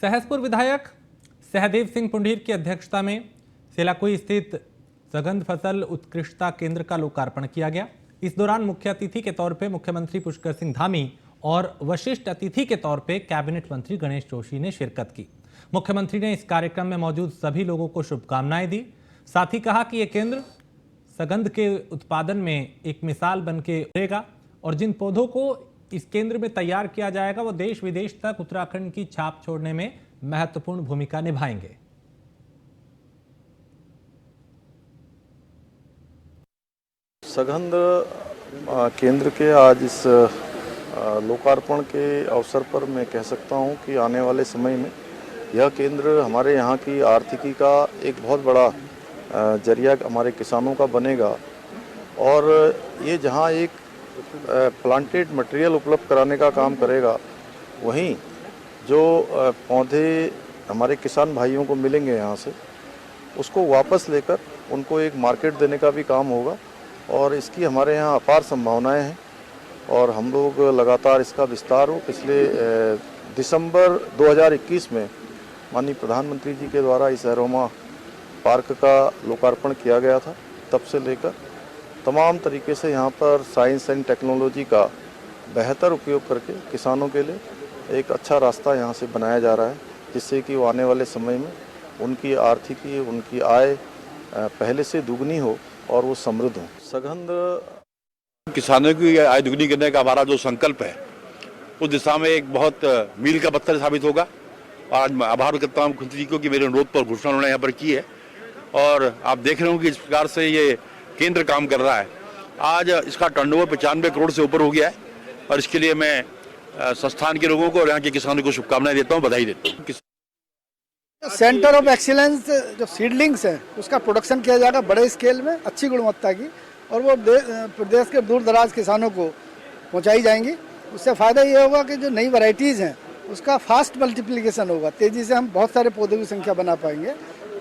सहसपुर विधायक सहदेव सिंह पुंडीर की अध्यक्षता में सेलाकुई स्थित सघन फसल उत्कृष्टता केंद्र का लोकार्पण किया गया। इस दौरान मुख्य अतिथि के तौर पर मुख्यमंत्री पुष्कर सिंह धामी और वशिष्ठ अतिथि के तौर पर कैबिनेट मंत्री गणेश जोशी ने शिरकत की। मुख्यमंत्री ने इस कार्यक्रम में मौजूद सभी लोगों को शुभकामनाएं दी। साथ ही कहा कि यह केंद्र सगंध के उत्पादन में एक मिसाल बन के उभरेगा और जिन पौधों को इस केंद्र में तैयार किया जाएगा वो देश विदेश तक उत्तराखंड की छाप छोड़ने में महत्वपूर्ण भूमिका निभाएंगे। सगंध केंद्र के आज इस लोकार्पण के अवसर पर मैं कह सकता हूं कि आने वाले समय में यह केंद्र हमारे यहाँ की आर्थिकी का एक बहुत बड़ा जरिया हमारे किसानों का बनेगा और ये जहाँ एक प्लांटेड मटेरियल उपलब्ध कराने का काम करेगा, वहीं जो पौधे हमारे किसान भाइयों को मिलेंगे यहाँ से उसको वापस लेकर उनको एक मार्केट देने का भी काम होगा और इसकी हमारे यहाँ अपार संभावनाएं हैं और हम लोग लगातार इसका विस्तार हो। पिछले दिसंबर 2021 में माननीय प्रधानमंत्री जी के द्वारा इस एरोमा पार्क का लोकार्पण किया गया था। तब से लेकर तमाम तरीके से यहाँ पर साइंस एंड टेक्नोलॉजी का बेहतर उपयोग करके किसानों के लिए एक अच्छा रास्ता यहाँ से बनाया जा रहा है, जिससे कि वो आने वाले समय में उनकी आर्थिकी, उनकी आय पहले से दुगनी हो और वो समृद्ध हो। सगंध किसानों की आय दुगनी करने का हमारा जो संकल्प है उस दिशा में एक बहुत मील का पत्थर साबित होगा। आज मैं आभार करता हूँ मुख्यमंत्री को कि मेरे अनुरोध पर घोषणा उन्होंने यहाँ पर की है और आप देख रहे हो कि इस प्रकार से ये केंद्र काम कर रहा है। आज इसका टर्नओवर 95 करोड़ से ऊपर हो गया है और इसके लिए मैं संस्थान के लोगों को और यहाँ के किसानों को शुभकामनाएं देता हूँ, बधाई देता हूँ। सेंटर ऑफ एक्सीलेंस जो सीडलिंग्स है उसका प्रोडक्शन किया जाएगा बड़े स्केल में, अच्छी गुणवत्ता की, और वो प्रदेश के दूर दराज किसानों को पहुंचाई जाएंगी। उससे फ़ायदा ये होगा कि जो नई वैरायटीज़ हैं उसका फास्ट मल्टीप्लिकेशन होगा, तेज़ी से हम बहुत सारे पौधों की संख्या बना पाएंगे।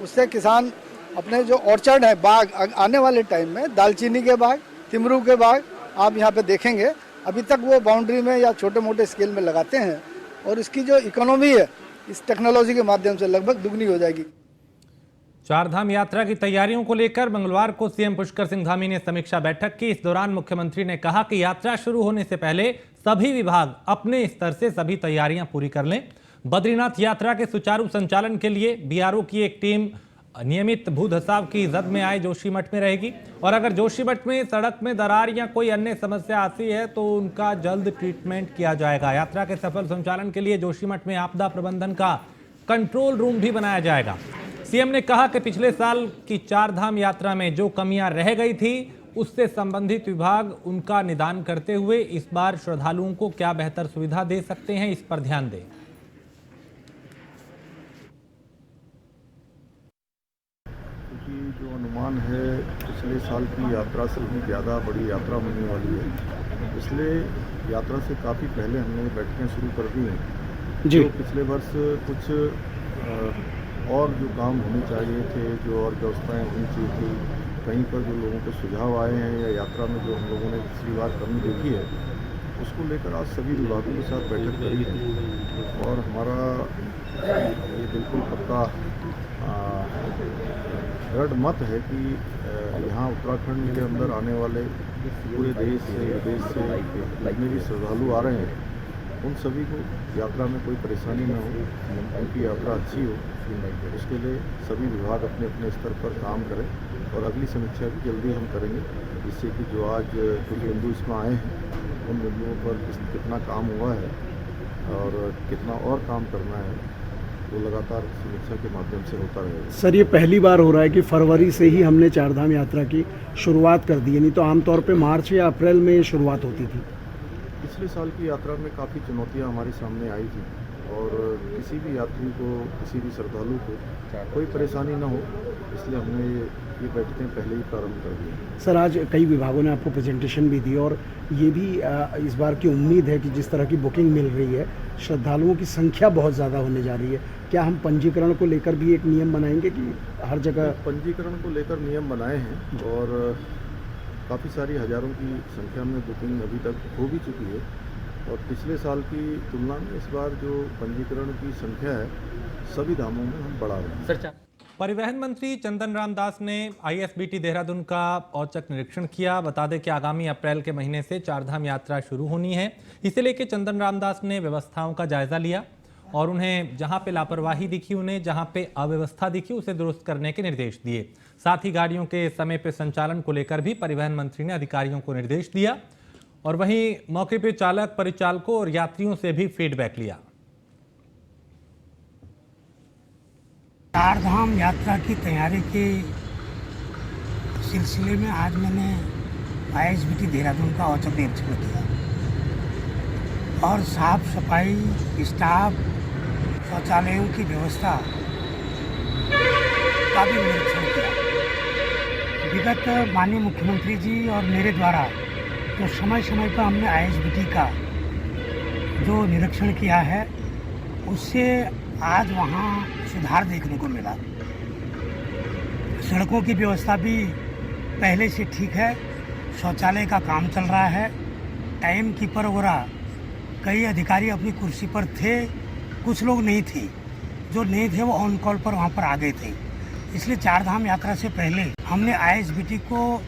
उससे किसान अपने जो ऑर्चर्ड है, बाग, आने वाले टाइम में दालचीनी के बाग, तिमरू के बाग आप यहाँ पे देखेंगे। अभी तक वो बाउंड्री में या छोटे मोटे स्केल में लगाते हैं और इसकी जो इकोनॉमी है इस टेक्नोलॉजी के माध्यम से लगभग दुगनी हो जाएगी। चारधाम यात्रा की तैयारियों को लेकर मंगलवार को सीएम पुष्कर सिंह धामी ने समीक्षा बैठक की। इस दौरान मुख्यमंत्री ने कहा कि यात्रा शुरू होने से पहले सभी विभाग अपने स्तर से सभी तैयारियां पूरी कर लें। बद्रीनाथ यात्रा के सुचारू संचालन के लिए बीआरओ की एक टीम नियमित भू धसाव की जद में आए जोशीमठ में रहेगी और अगर जोशीमठ में सड़क में दरार या कोई अन्य समस्या आती है तो उनका जल्द ट्रीटमेंट किया जाएगा। यात्रा के सफल संचालन के लिए जोशीमठ में आपदा प्रबंधन का कंट्रोल रूम भी बनाया जाएगा। सीएम ने कहा कि पिछले साल की चारधाम यात्रा में जो कमियां रह गई थी उससे संबंधित विभाग उनका निदान करते हुए इस बार श्रद्धालुओं को क्या बेहतर सुविधा दे सकते हैं, इस पर ध्यान दें। जो अनुमान है पिछले साल की यात्रा से भी ज़्यादा बड़ी यात्रा होने वाली है, इसलिए यात्रा से काफ़ी पहले हमने बैठकें शुरू कर दी हैं। जो पिछले वर्ष कुछ और जो काम होने चाहिए थे, जो और व्यवस्थाएं होनी चाहिए थी, कहीं पर जो लोगों के सुझाव आए हैं या यात्रा में जो हम लोगों ने पिछली बार कमी देखी है उसको लेकर आज सभी विभागों के साथ बैठक करी है और हमारा ये बिल्कुल पक्का दृढ़ मत है कि यहाँ उत्तराखंड के अंदर आने वाले पूरे देश से विदेश से जितने भी श्रद्धालु आ रहे हैं उन सभी को यात्रा में कोई परेशानी न हो, उनकी यात्रा अच्छी हो, उसके लिए सभी विभाग अपने अपने स्तर पर काम करें और अगली समीक्षा भी जल्दी हम करेंगे, जिससे कि जो आज कुछ बिंदु इसमें आए हैं उन बिंदुओं पर कितना काम हुआ है और कितना और काम करना है वो लगातार समीक्षा के माध्यम से होता रहेगा। सर, ये पहली बार हो रहा है कि फरवरी से ही हमने चारधाम यात्रा की शुरुआत कर दी है, नहीं तो आमतौर पे मार्च या अप्रैल में शुरुआत होती थी। पिछले साल की यात्रा में काफ़ी चुनौतियां हमारे सामने आई थी और किसी भी यात्री को, किसी भी श्रद्धालु को कोई परेशानी न हो, इसलिए हमने ये बैठकें पहले ही प्रारंभ कर दी। सर, आज कई विभागों ने आपको प्रेजेंटेशन भी दी और ये भी इस बार की उम्मीद है कि जिस तरह की बुकिंग मिल रही है, श्रद्धालुओं की संख्या बहुत ज़्यादा होने जा रही है। क्या हम पंजीकरण को लेकर भी एक नियम बनाएंगे कि हर जगह? पंजीकरण को लेकर नियम बनाए हैं और काफ़ी सारी हज़ारों की संख्या में बुकिंग अभी तक हो भी चुकी है और पिछले साल की तुलना में इस बार जो पंजीकरण की संख्या है सभी धामों में हम बढ़ा रहे हैं। परिवहन मंत्री चंदन राम दास ने आईएसबीटी देहरादून का औचक निरीक्षण किया। बता दें कि आगामी अप्रैल के महीने से चारधाम यात्रा शुरू होनी है। इसे लेकर चंदन राम दास ने व्यवस्थाओं का जायजा लिया और उन्हें जहां पे लापरवाही दिखी, उन्हें जहां पे अव्यवस्था दिखी, उसे दुरुस्त करने के निर्देश दिए। साथ ही गाड़ियों के समय पे संचालन को लेकर भी परिवहन मंत्री ने अधिकारियों को निर्देश दिया और वहीं मौके पे चालक, परिचालकों और यात्रियों से भी फीडबैक लिया। चारधाम यात्रा की तैयारी के सिलसिले में आज मैंने आईएसबीटी देहरादून का औचक निरीक्षण किया और साफ सफाई, स्टाफ, शौचालयों की व्यवस्था का भी निरीक्षण किया। विगत माननीय मुख्यमंत्री जी और मेरे द्वारा तो समय समय पर हमने आईएसबीटी का जो निरीक्षण किया है उससे आज वहाँ सुधार देखने को मिला। सड़कों की व्यवस्था भी पहले से ठीक है, शौचालय का काम चल रहा है, टाइम कीपर वगैरह कई अधिकारी अपनी कुर्सी पर थे, कुछ लोग नहीं थे, जो नहीं थे वो ऑन कॉल पर वहाँ पर आ गए थे। इसलिए चारधाम यात्रा से पहले हमने आईएसबीटी को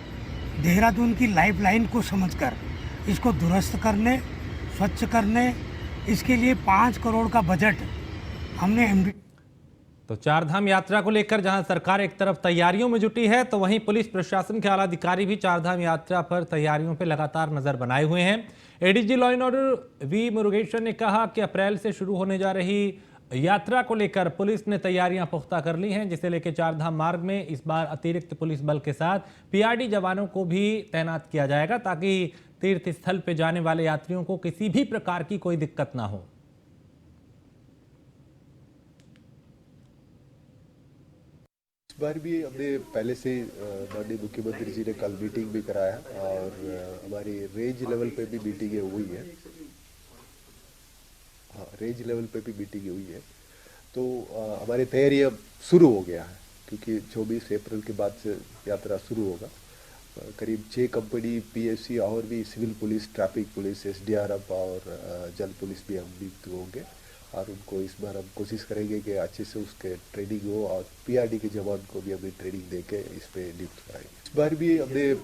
देहरादून की लाइफलाइन को समझकर इसको दुरुस्त करने, स्वच्छ करने, इसके लिए 5 करोड़ का बजट हमने तो चारधाम यात्रा को लेकर जहां सरकार एक तरफ तैयारियों में जुटी है, तो वहीं पुलिस प्रशासन के आला अधिकारी भी चारधाम यात्रा पर तैयारियों पर लगातार नजर बनाए हुए हैं। ADG law and order V Murugesan ने कहा कि अप्रैल से शुरू होने जा रही यात्रा को लेकर पुलिस ने तैयारियां पुख्ता कर ली हैं, जिसे लेकर चारधाम मार्ग में इस बार अतिरिक्त पुलिस बल के साथ पीआरडी जवानों को भी तैनात किया जाएगा ताकि तीर्थ स्थल पर जाने वाले यात्रियों को किसी भी प्रकार की कोई दिक्कत ना हो। इस बार भी हमने पहले से माननीय मुख्यमंत्री जी ने कल मीटिंग भी कराया और हमारी रेंज लेवल पे भी मीटिंगें हुई है। हाँ, रेंज लेवल पे भी मीटिंग हुई है। तो हमारी तैयारी अब शुरू हो गया है क्योंकि 24 अप्रैल के बाद से यात्रा शुरू होगा। करीब 6 कंपनी पीएससी और भी civil police, traffic police, SDRF और जल पुलिस भी हम भी होंगे और उनको इस बार हम कोशिश करेंगे कि अच्छे से उसके ट्रेनिंग हो और पीआरडी के जवान को भी हमें ट्रेनिंग देके इस पे नियुक्त कराएंगे। इस बार भी हमने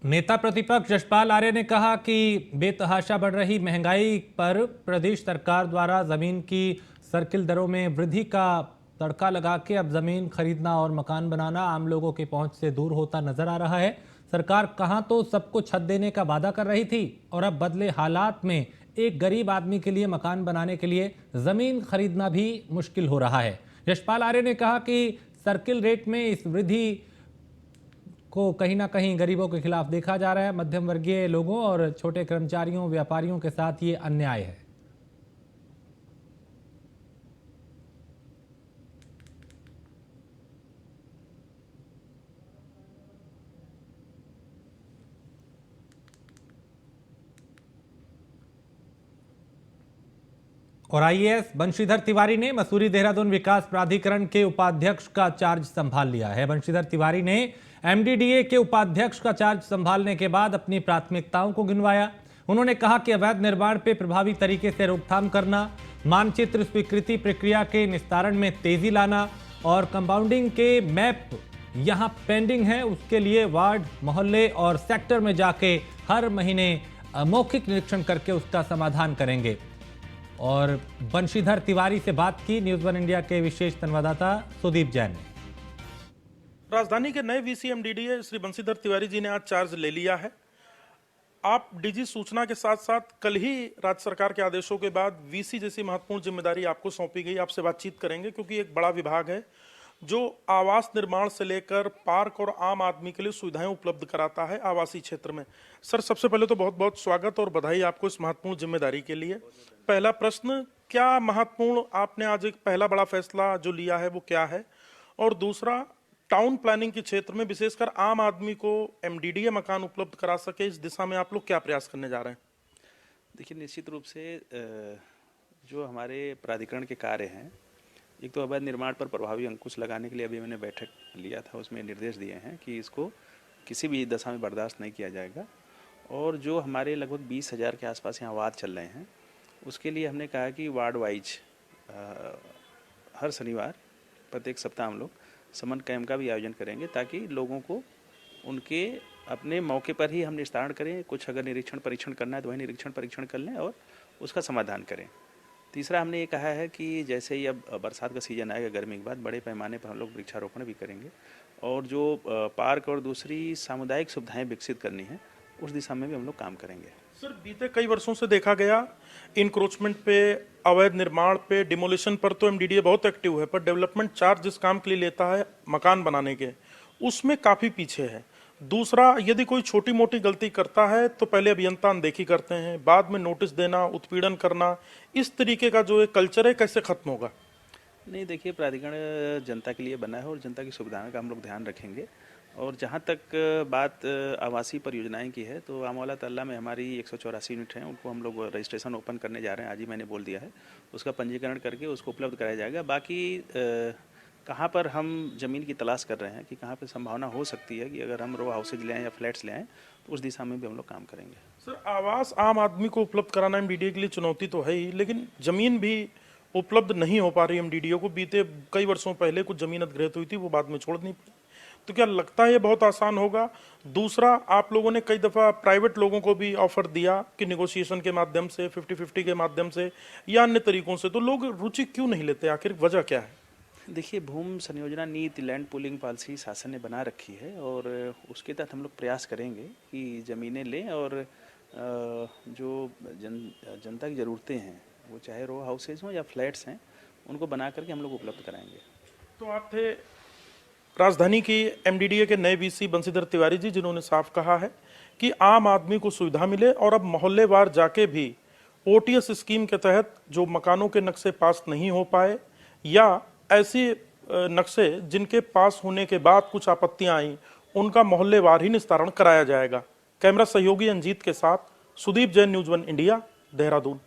नेता प्रतिपक्ष यशपाल आर्य ने कहा कि बेतहाशा बढ़ रही महंगाई पर प्रदेश सरकार द्वारा जमीन की सर्किल दरों में वृद्धि का तड़का लगा के अब जमीन खरीदना और मकान बनाना आम लोगों की पहुंच से दूर होता नजर आ रहा है। सरकार कहां तो सबको छत देने का वादा कर रही थी और अब बदले हालात में एक गरीब आदमी के लिए मकान बनाने के लिए जमीन खरीदना भी मुश्किल हो रहा है। यशपाल आर्य ने कहा कि सर्किल रेट में इस वृद्धि को कहीं ना कहीं गरीबों के खिलाफ देखा जा रहा है। मध्यम वर्गीय लोगों और छोटे कर्मचारियों, व्यापारियों के साथ ये अन्याय है। और आईएएस बंशीधर तिवारी ने मसूरी देहरादून विकास प्राधिकरण के उपाध्यक्ष का चार्ज संभाल लिया है। बंशीधर तिवारी ने एमडीडीए के उपाध्यक्ष का चार्ज संभालने के बाद अपनी प्राथमिकताओं को गिनवाया। उन्होंने कहा कि अवैध निर्माण पे प्रभावी तरीके से रोकथाम करना, मानचित्र स्वीकृति प्रक्रिया के निस्तारण में तेजी लाना और कंपाउंडिंग के मैप यहां पेंडिंग है, उसके लिए वार्ड, मोहल्ले और सेक्टर में जाके हर महीने मौखिक निरीक्षण करके उसका समाधान करेंगे। और बंशीधर तिवारी से बात की न्यूज़ 1 इंडिया के विशेष संवाददाता सुदीप जैन ने। राजधानी के नए वीसी एमडीडीए श्री बंशीधर तिवारी जी ने आज चार्ज ले लिया है। आप डीजी सूचना के साथ साथ कल ही राज्य सरकार के आदेशों के बाद वीसी जैसी महत्वपूर्ण जिम्मेदारी आपको सौंपी गई। आपसे बातचीत करेंगे क्योंकि एक बड़ा विभाग है जो आवास निर्माण से लेकर पार्क और आम आदमी के लिए सुविधाएं उपलब्ध कराता है आवासीय क्षेत्र में। सर, सबसे पहले तो बहुत बहुत स्वागत और बधाई आपको इस महत्वपूर्ण जिम्मेदारी के लिए। पहला प्रश्न, क्या महत्वपूर्ण आपने आज एक पहला बड़ा फैसला जो लिया है वो क्या है? और दूसरा, टाउन प्लानिंग के क्षेत्र में विशेषकर आम आदमी को एमडीडीए मकान उपलब्ध करा सके, इस दिशा में आप लोग क्या प्रयास करने जा रहे हैं? देखिए, निश्चित रूप से जो हमारे प्राधिकरण के कार्य हैं, एक तो अवैध निर्माण पर प्रभावी अंकुश लगाने के लिए अभी मैंने बैठक लिया था, उसमें निर्देश दिए हैं कि इसको किसी भी दशा में बर्दाश्त नहीं किया जाएगा और जो हमारे लगभग 20,000 के आसपास यहाँ वार्ड चल रहे हैं, उसके लिए हमने कहा कि वार्ड वाइज हर शनिवार प्रत्येक सप्ताह हम लोग समन कैंप का भी आयोजन करेंगे, ताकि लोगों को उनके अपने मौके पर ही हम निस्तारण करें। कुछ अगर निरीक्षण परीक्षण करना है तो वही निरीक्षण परीक्षण कर लें और उसका समाधान करें। तीसरा हमने ये कहा है कि जैसे ही अब बरसात का सीज़न आएगा, गर्मी के बाद बड़े पैमाने पर हम लोग वृक्षारोपण भी करेंगे, और जो पार्क और दूसरी सामुदायिक सुविधाएं विकसित करनी है उस दिशा में भी हम लोग काम करेंगे। सर, बीते कई वर्षों से देखा गया इंक्रोचमेंट पे, अवैध निर्माण पे, डिमोलिशन पर तो एमडीडीए बहुत एक्टिव है, पर डेवलपमेंट चार्ज जिस काम के लिए लेता है मकान बनाने के, उसमें काफ़ी पीछे है। दूसरा, यदि कोई छोटी मोटी गलती करता है तो पहले अभियंता अनदेखी करते हैं, बाद में नोटिस देना, उत्पीड़न करना, इस तरीके का जो एक कल्चर है कैसे खत्म होगा? नहीं, देखिए, प्राधिकरण जनता के लिए बना है और जनता की सुविधाओं का हम लोग ध्यान रखेंगे। और जहाँ तक बात आवासीय परियोजनाएं की है, तो आमवाला तल्ला में हमारी 184 यूनिट हैं, उनको हम लोग रजिस्ट्रेशन ओपन करने जा रहे हैं। आज ही मैंने बोल दिया है, उसका पंजीकरण करके उसको उपलब्ध कराया जाएगा। बाकी कहाँ पर हम ज़मीन की तलाश कर रहे हैं कि कहाँ पर संभावना हो सकती है कि अगर हम रो हाउसेज ले आएँ या फ्लैट्स ले आएँ, तो उस दिशा में भी हम लोग काम करेंगे। सर, आवास आम आदमी को उपलब्ध कराना एमडीडीए के लिए चुनौती तो है ही, लेकिन ज़मीन भी उपलब्ध नहीं हो पा रही एमडीडीए को। बीते कई वर्षों पहले कुछ ज़मीन अधिग्रहित हुई थी, वो बाद में छोड़नी पड़ी, तो क्या लगता है ये बहुत आसान होगा? दूसरा, आप लोगों ने कई दफ़ा प्राइवेट लोगों को भी ऑफर दिया कि निगोशिएशन के माध्यम से, 50-50 के माध्यम से या अन्य तरीकों से, तो लोग रुचि क्यों नहीं लेते? आखिर वजह क्या है? देखिए, भूमि संयोजना नीति, लैंड पूलिंग पॉलिसी शासन ने बना रखी है, और उसके तहत हम लोग प्रयास करेंगे कि ज़मीनें लें, और जो जनता की ज़रूरतें हैं, वो चाहे रो हाउसेज हों या फ्लैट्स हैं, उनको बना करके हम लोग उपलब्ध कराएंगे। तो आप थे राजधानी की एमडीडीए के नए वीसी बंशीधर तिवारी जी, जिन्होंने साफ कहा है कि आम आदमी को सुविधा मिले, और अब मोहल्लेवार जाके भी ओटीएस स्कीम के तहत जो मकानों के नक्शे पास नहीं हो पाए, या ऐसे नक्शे जिनके पास होने के बाद कुछ आपत्तियां आई, उनका मोहल्लेवार ही निस्तारण कराया जाएगा। कैमरा सहयोगी अंजीत के साथ सुदीप जैन, न्यूज़ 1 इंडिया, देहरादून।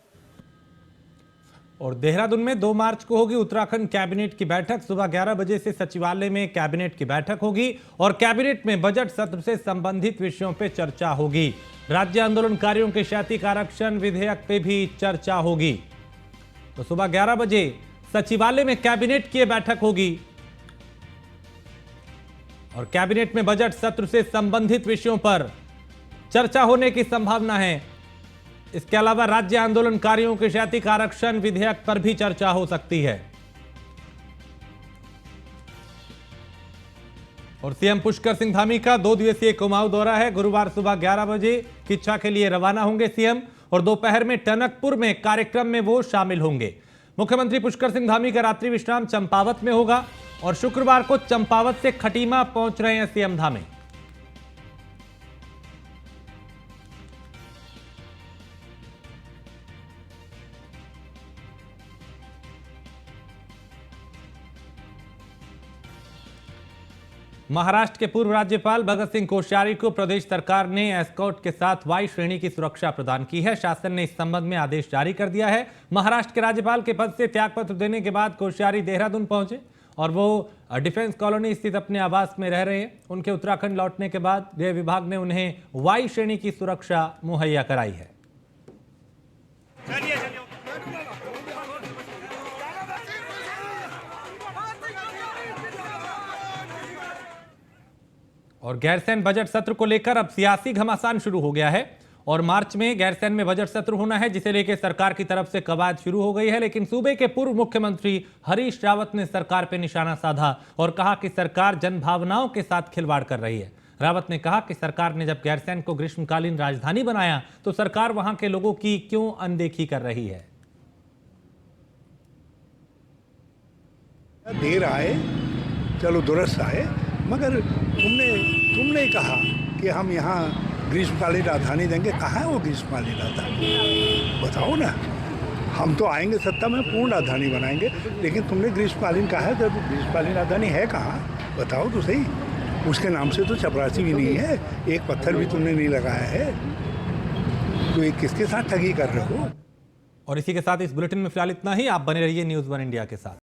और देहरादून में 2 मार्च को होगी उत्तराखंड कैबिनेट की बैठक। सुबह 11 बजे से सचिवालय में कैबिनेट की बैठक होगी, और कैबिनेट में बजट सत्र से संबंधित विषयों पर चर्चा होगी। राज्य आंदोलनकारियों के शैक्षिक आरक्षण विधेयक पे भी चर्चा होगी। तो सुबह 11 बजे सचिवालय में कैबिनेट की बैठक होगी, और कैबिनेट में बजट सत्र से संबंधित विषयों पर चर्चा होने की संभावना है। इसके अलावा राज्य आंदोलनकारियों के शैक्षिक आरक्षण विधेयक पर भी चर्चा हो सकती है। और सीएम पुष्कर सिंह धामी का 2 दिवसीय कुमाऊं दौरा है। गुरुवार सुबह 11 बजे किच्छा के लिए रवाना होंगे सीएम, और दोपहर में टनकपुर में कार्यक्रम में वो शामिल होंगे। मुख्यमंत्री पुष्कर सिंह धामी का रात्रि विश्राम चंपावत में होगा, और शुक्रवार को चंपावत से खटीमा पहुंच रहे हैं सीएम धामी। महाराष्ट्र के पूर्व राज्यपाल भगत सिंह कोश्यारी को प्रदेश सरकार ने एस्कॉर्ट के साथ वाई श्रेणी की सुरक्षा प्रदान की है। शासन ने इस संबंध में आदेश जारी कर दिया है। महाराष्ट्र के राज्यपाल के पद से त्यागपत्र देने के बाद कोश्यारी देहरादून पहुंचे, और वो डिफेंस कॉलोनी स्थित अपने आवास में रह रहे हैं। उनके उत्तराखंड लौटने के बाद गृह विभाग ने उन्हें वाई श्रेणी की सुरक्षा मुहैया कराई है। और गैरसैंण बजट सत्र को लेकर अब सियासी घमासान शुरू हो गया है, और मार्च में गैरसैंण में बजट सत्र होना है, जिसे लेकर सरकार की तरफ से कवायद शुरू हो गई है। लेकिन सूबे के पूर्व मुख्यमंत्री हरीश रावत ने सरकार पर निशाना साधा और कहा कि सरकार जनभावनाओं के साथ खिलवाड़ कर रही है। रावत ने कहा कि सरकार ने जब गैरसैंण को ग्रीष्मकालीन राजधानी बनाया, तो सरकार वहां के लोगों की क्यों अनदेखी कर रही है। देर आए, चलो दुरुस्त आए, मगर तुमने कहा कि हम यहाँ ग्रीष्मकालीन राजधानी देंगे। कहाँ है वो ग्रीष्मकालीन राजधानी? बताओ ना। हम तो आएंगे सत्ता में, पूर्ण राजधानी बनाएंगे, लेकिन तुमने ग्रीष्मकालीन कहा है, जब ग्रीष्मकालीन राजधानी है कहाँ? बताओ तो सही। उसके नाम से तो चपरासी भी नहीं है, एक पत्थर भी तुमने नहीं लगाया है, तो ये किसके साथ ठगी कर रहे हो? और इसी के साथ इस बुलेटिन में फिलहाल इतना ही। आप बने रहिए न्यूज़ 1 इंडिया के साथ।